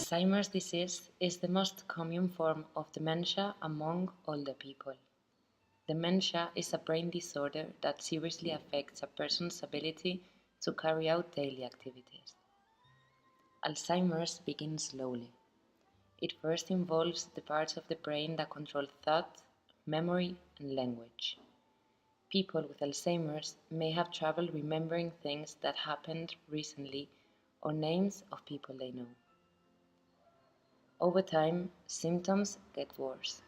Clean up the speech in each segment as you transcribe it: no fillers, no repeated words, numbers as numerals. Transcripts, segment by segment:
Alzheimer's disease is the most common form of dementia among older people. Dementia is a brain disorder that seriously affects a person's ability to carry out daily activities. Alzheimer's begins slowly. It first involves the parts of the brain that control thought, memory, and language. People with Alzheimer's may have trouble remembering things that happened recently or names of people they know. Over time, symptoms get worse.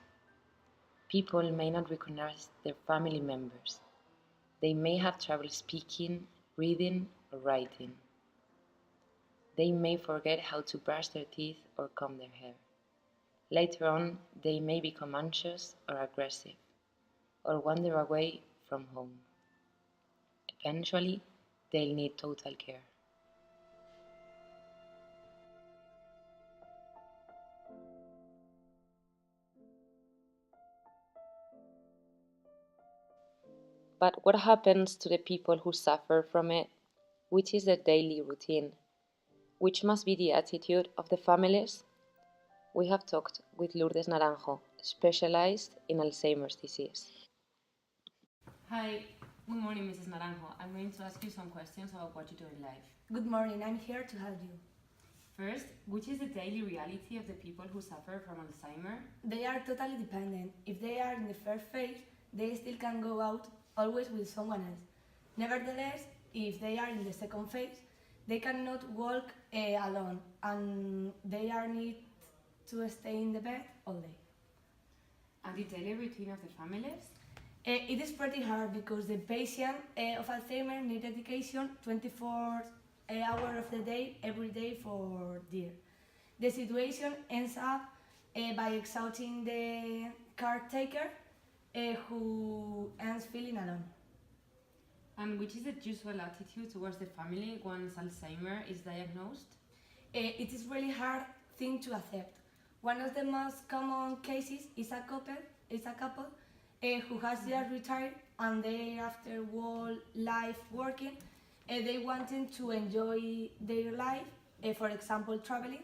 People may not recognize their family members. They may have trouble speaking, reading, or writing. They may forget how to brush their teeth or comb their hair. Later on, they may become anxious or aggressive, or wander away from home. Eventually, they'll need total care. But what happens to the people who suffer from it? Which is their daily routine? Which must be the attitude of the families? We have talked with Lourdes Naranjo, specialized in Alzheimer's disease. Hi, good morning, Mrs. Naranjo. I'm going to ask you some questions about what you do in life. Good morning, I'm here to help you. First, which is the daily reality of the people who suffer from Alzheimer's? They are totally dependent. If they are in the first phase, they still can go out, always with someone else. Nevertheless, if they are in the second phase, they cannot walk alone, and they are need to stay in the bed all day. And the daily routine of the families? It is pretty hard because the patient of Alzheimer's need dedication 24 hours of the day, every day for year. The situation ends up by exhausting the caretaker who ends feeling alone. And which is the usual attitude towards the family once Alzheimer's is diagnosed? It is really hard thing to accept. One of the most common cases is a couple who has just retired and they, after whole life working, they wanted to enjoy their life, for example traveling,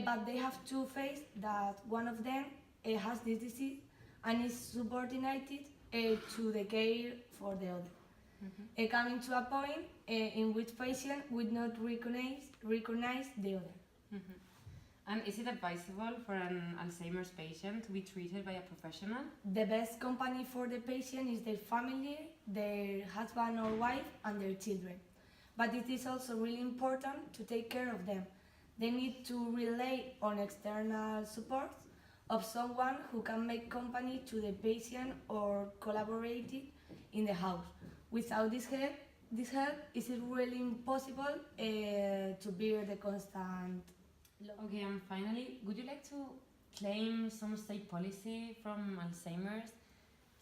but they have to face that one of them has this disease and is subordinated to the care for the other. Mm-hmm. Coming to a point in which patient would not recognize the other. Mm-hmm. And is it advisable for an Alzheimer's patient to be treated by a professional? The best company for the patient is their family, their husband or wife, and their children. But it is also really important to take care of them. They need to rely on external support of someone who can make company to the patient or collaborate in the house. Without this help, it is really impossible to bear the constant load. Okay, and finally, would you like to claim some state policy from Alzheimer's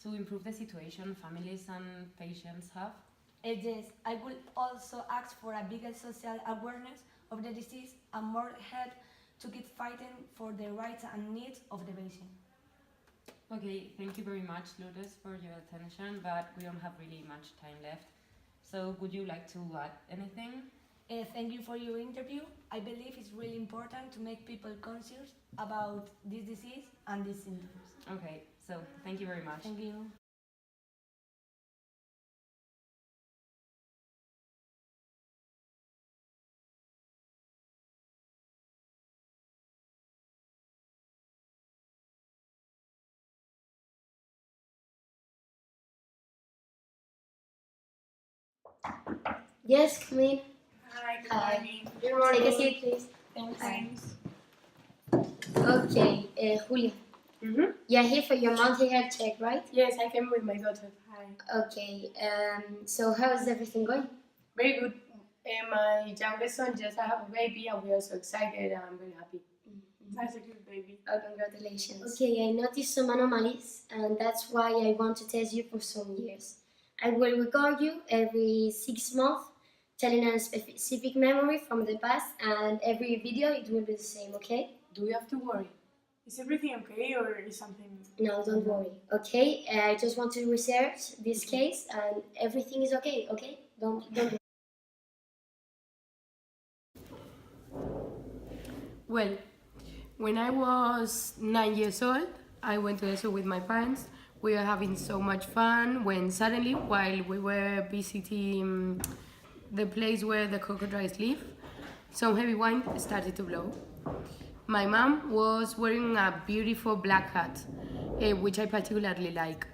to improve the situation families and patients have? Yes, I would also ask for a bigger social awareness of the disease and more help to keep fighting for the rights and needs of the patient. Okay, thank you very much, Lourdes, for your attention, but we don't have really much time left. So would you like to add anything? Thank you for your interview. I believe it's really important to make people conscious about this disease and these symptoms. Okay, so thank you very much. Thank you. Yes, come in. Hi, good morning. Good morning. Take a seat, please. Thanks. Okay, Julia. You're here for your monthly health check, right? Yes, I came with my daughter. Hi. Okay, so how is everything going? Very good. My youngest son just have a baby and we are so excited and I'm very happy. That's a good baby. Oh, congratulations. Okay, I noticed some anomalies and that's why I want to test you for some years. I will record you every 6 months, telling a specific memory from the past, and every video it will be the same, okay? Do we have to worry? Is everything okay or is something... No, don't worry, okay? I just want to research this case and everything is okay, okay? Don't Well, When I was 9 years old, I went to the zoo with my parents. We were having so much fun when suddenly, while we were visiting the place where the crocodiles live, some heavy wind started to blow. My mom was wearing a beautiful black hat, which I particularly like.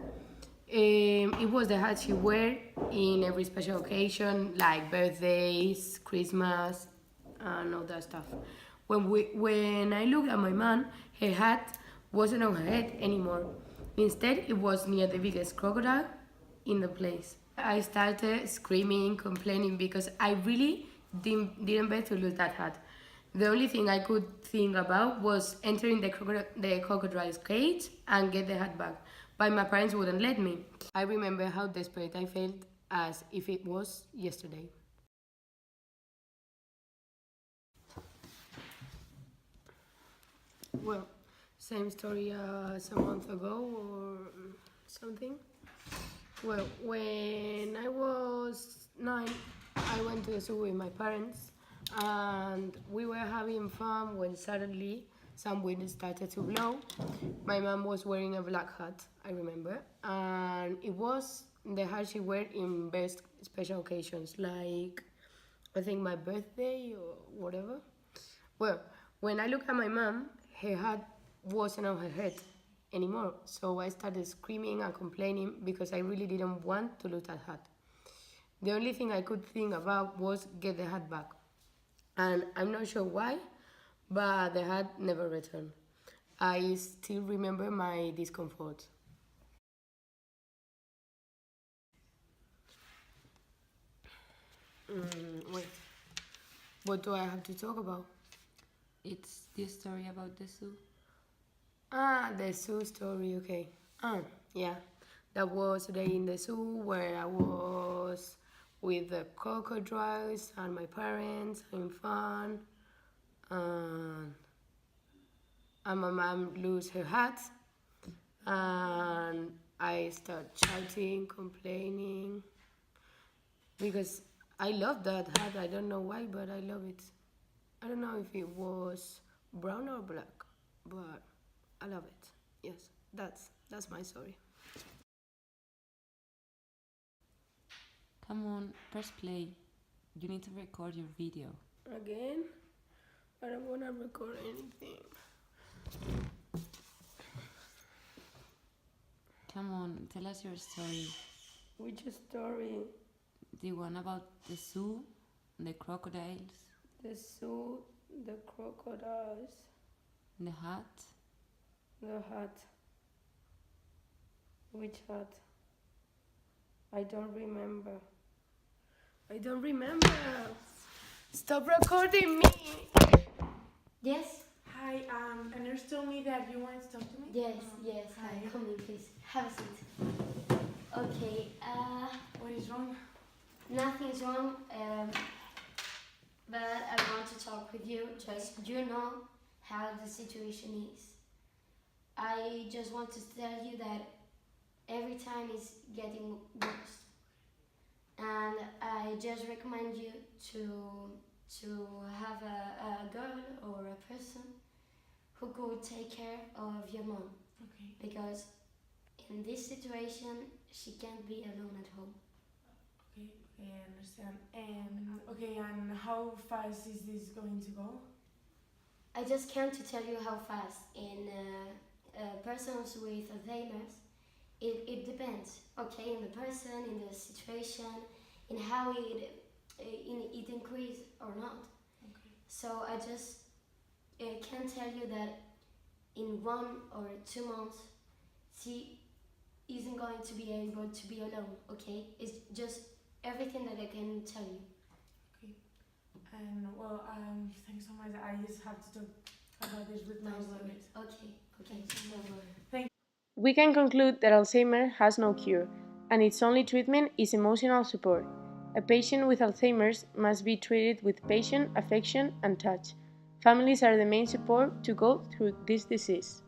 It was the hat she wore in every special occasion, like birthdays, Christmas, and all that stuff. When I looked at my mom, her hat wasn't on her head anymore. Instead, it was near the biggest crocodile in the place. I started screaming, complaining because I really didn't bear to lose that hat. The only thing I could think about was entering the crocodile's cage and get the hat back, but my parents wouldn't let me. I remember how desperate I felt as if it was yesterday. Well, same story as a month ago or something. Well, when I was 9, I went to the zoo with my parents and we were having fun when suddenly some wind started to blow. My mom was wearing a black hat, I remember, and it was the hat she wore in best special occasions, like I think my birthday or whatever. Well, when I looked at my mom, her hat wasn't on her head anymore, so I started screaming and complaining because I really didn't want to lose that hat. The only thing I could think about was get the hat back. And I'm not sure why, but the hat never returned. I still remember my discomfort. Wait, what do I have to talk about? It's this story about the zoo. Ah, the zoo story, okay. Yeah, that was the day in the zoo where I was with the crocodiles and my parents having fun. And my mom lose her hat and I start shouting, complaining because I love that hat. I don't know why, but I love it. I don't know if it was brown or black, but I love it. Yes, that's my story. Come on, press play. You need to record your video. Again? I don't want to record anything. Come on, tell us your story. Which story? The one about the zoo, the crocodiles, The zoo, the crocodiles, the hat. the hat. Which hat? I don't remember. I don't remember. Stop recording me. Yes? Hi, a nurse told me that you wanted to talk to me. Yes. Hi. Come in, please. Have a seat. Okay, What is wrong? nothing's wrong, but I want to talk with you, just you know how the situation is. I just want to tell you that every time it's getting worse. And I just recommend you to have a girl or a person who could take care of your mom, Okay. because in this situation she can't be alone at home. Okay, I understand. And how fast is this going to go? I just can't to tell you how fast. In persons with Alzheimer's, it depends. Okay, in the person, in the situation, in how it increase or not. Okay. So I just can tell you that in 1 or 2 months, she isn't going to be able to be alone. Okay, it's just everything that I can tell you. Okay. And thanks so much. I just have to talk about this with my Don't worry. students. Okay, don't worry. We can conclude that Alzheimer's has no cure, and its only treatment is emotional support. A patient with Alzheimer's must be treated with patience, affection, and touch. Families are the main support to go through this disease.